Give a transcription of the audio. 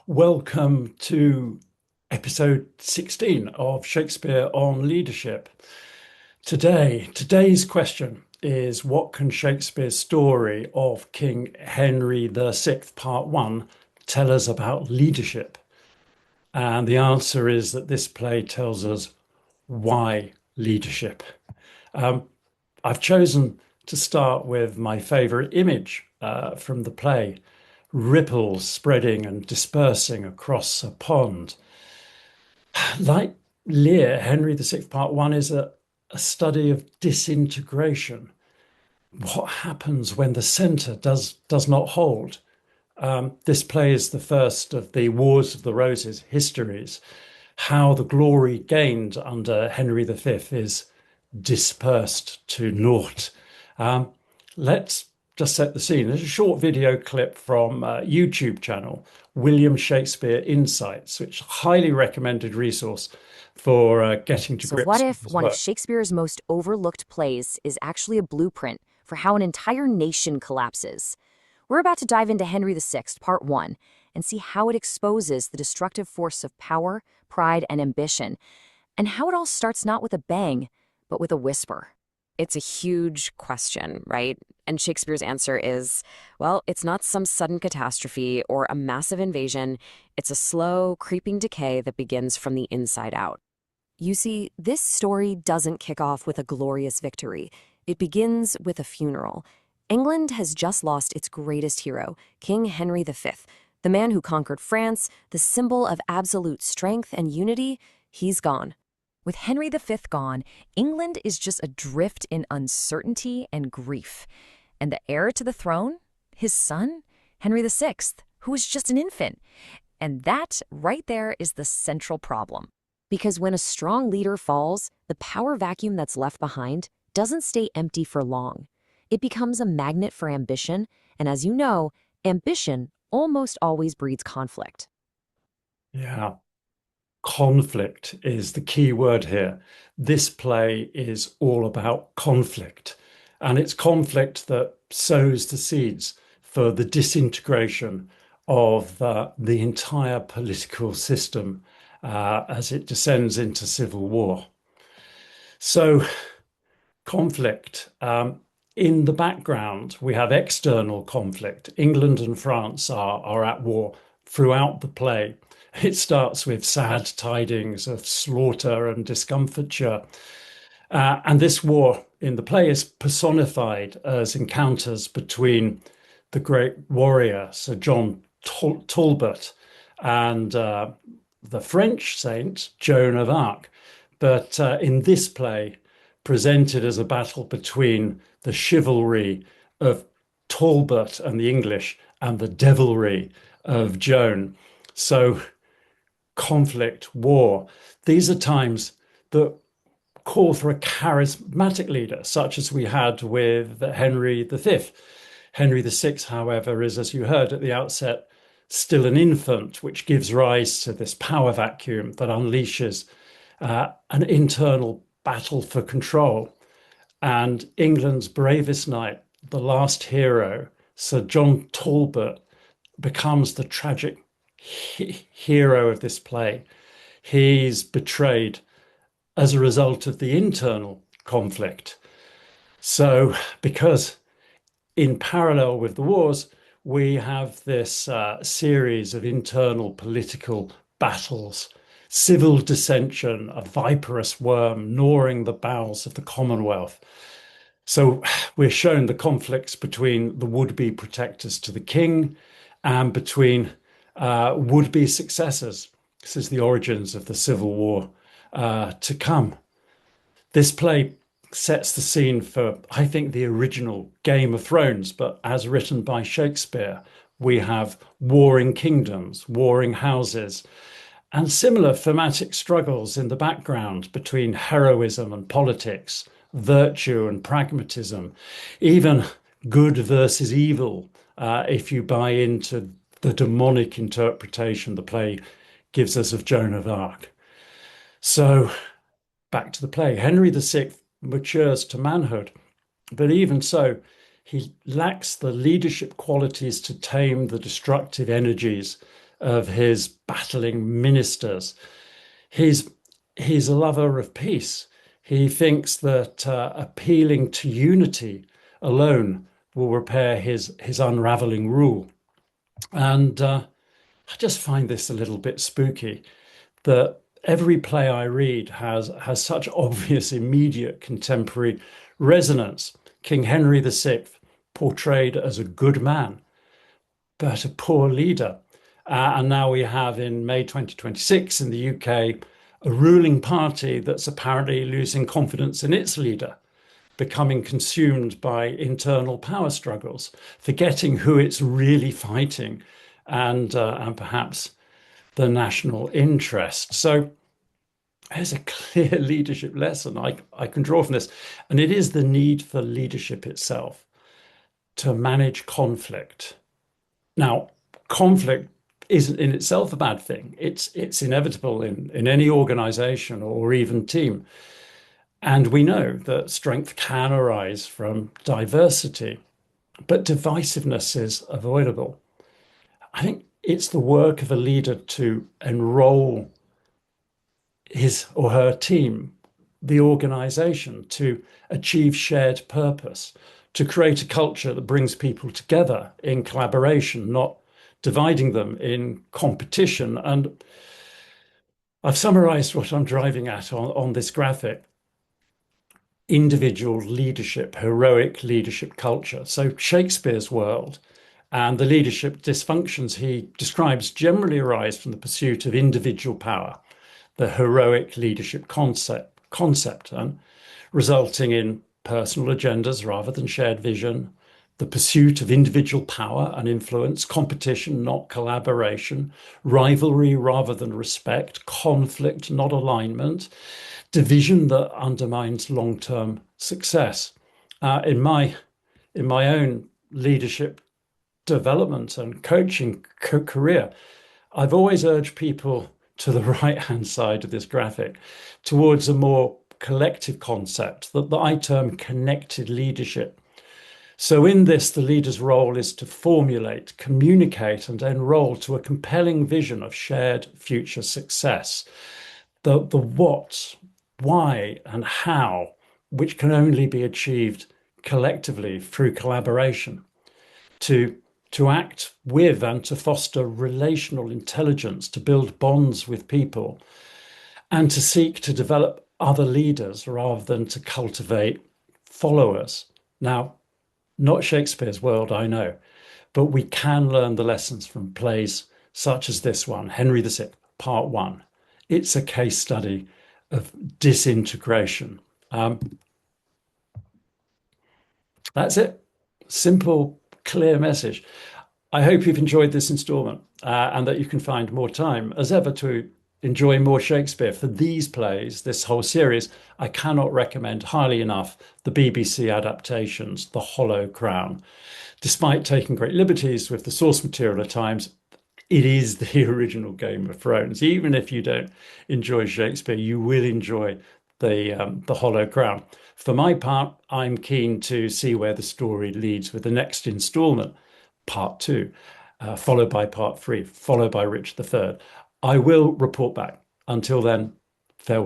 Welcome to episode 16 of Shakespeare on Leadership. Today's question is, what can Shakespeare's story of King Henry VI, Part 1, tell us about leadership? And the answer is that this play tells us why leadership. I've chosen to start with my favorite image from the play: ripples spreading and dispersing across a pond. Like Lear, Henry VI, Part 1 is a study of disintegration. What happens when the center does not hold? This play is the first of the Wars of the Roses histories. How the glory gained under Henry V is dispersed to naught. Let's just set the scene. There's a short video clip from a YouTube channel, William Shakespeare Insights, which is a highly recommended resource for getting to So, what grips with if his one of work. Shakespeare's most overlooked plays is actually a blueprint for how an entire nation collapses? We're about to dive into Henry VI, Part 1, and see how it exposes the destructive force of power, pride, and ambition, and how it all starts not with a bang, but with a whisper. It's a huge question, right? And Shakespeare's answer is, well, it's not some sudden catastrophe or a massive invasion. It's a slow, creeping decay that begins from the inside out. You see, this story doesn't kick off with a glorious victory. It begins with a funeral. England has just lost its greatest hero, King Henry V, the man who conquered France, the symbol of absolute strength and unity. He's gone. With Henry V gone, England is just adrift in uncertainty and grief. And the heir to the throne? His son, Henry VI, who was just an infant. And that, right there, is the central problem. Because when a strong leader falls, the power vacuum that's left behind doesn't stay empty for long. It becomes a magnet for ambition, and as you know, ambition almost always breeds conflict. Yeah, conflict is the key word here. This play is all about conflict, and it's conflict that sows the seeds for the disintegration of the entire political system as it descends into civil war. So, conflict. In the background, we have external conflict. England and France are at war throughout the play. It starts with sad tidings of slaughter and discomfiture. And this war in the play is personified as encounters between the great warrior, Sir John Talbot, and the French saint, Joan of Arc. But in this play, presented as a battle between the chivalry of Talbot and the English and the devilry of Joan. So, conflict, war, these are times that call for a charismatic leader, such as we had with Henry V. Henry VI, however, is, as you heard at the outset, still an infant, which gives rise to this power vacuum that unleashes an internal battle for control. And England's bravest knight, the last hero, Sir John Talbot, becomes the tragic hero of this play. He's betrayed as a result of the internal conflict. So, because in parallel with the wars, we have this series of internal political battles, civil dissension, a viperous worm gnawing the bowels of the Commonwealth. So we're shown the conflicts between the would-be protectors to the king and between would-be successors. This is the origins of the Civil War to come. This play sets the scene for, I think, the original Game of Thrones, but as written by Shakespeare, we have warring kingdoms, warring houses, and similar thematic struggles in the background between heroism and politics, virtue and pragmatism, even good versus evil, if you buy into the demonic interpretation the play gives us of Joan of Arc. So, back to the play. Henry VI matures to manhood, but even so, he lacks the leadership qualities to tame the destructive energies of his battling ministers. He's he's a lover of peace. He thinks that appealing to unity alone will repair his unraveling rule. And I just find this a little bit spooky that every play I read has such obvious, immediate contemporary resonance. King Henry VI, portrayed as a good man, but a poor leader. And now we have in May 2026 in the UK a ruling party that's apparently losing confidence in its leader, becoming consumed by internal power struggles, forgetting who it's really fighting and perhaps the national interest. So there's a clear leadership lesson I can draw from this, and it is the need for leadership itself to manage conflict. Now, conflict isn't in itself a bad thing. It's inevitable in any organization or even team. And we know that strength can arise from diversity, but divisiveness is avoidable. I think it's the work of a leader to enroll his or her team, the organization, to achieve shared purpose, to create a culture that brings people together in collaboration, not dividing them in competition. And I've summarized what I'm driving at on this graphic: individual leadership, heroic leadership culture. So Shakespeare's world and the leadership dysfunctions he describes generally arise from the pursuit of individual power, the heroic leadership concept, and resulting in personal agendas rather than shared vision, the pursuit of individual power and influence, competition, not collaboration, rivalry rather than respect, conflict, not alignment, division that undermines long-term success. In my own leadership development and coaching career, I've always urged people to the right-hand side of this graphic towards a more collective concept that I term connected leadership. So in this, the leader's role is to formulate, communicate, and enroll to a compelling vision of shared future success. The what, why, and how, which can only be achieved collectively through collaboration, to act with and to foster relational intelligence, to build bonds with people, and to seek to develop other leaders rather than to cultivate followers. Now, not Shakespeare's world, I know, but we can learn the lessons from plays such as this one, Henry VI, Part 1. It's a case study of disintegration. That's it. Simple, clear message. I hope you've enjoyed this installment and that you can find more time, as ever, to enjoy more Shakespeare. For these plays, this whole series, I cannot recommend highly enough the BBC adaptations, The Hollow Crown. Despite taking great liberties with the source material at times, it is the original Game of Thrones. Even if you don't enjoy Shakespeare, you will enjoy the Hollow Crown. For my part, I'm keen to see where the story leads with the next installment, Part 2, followed by Part 3, followed by Richard III. I will report back. Until then, farewell.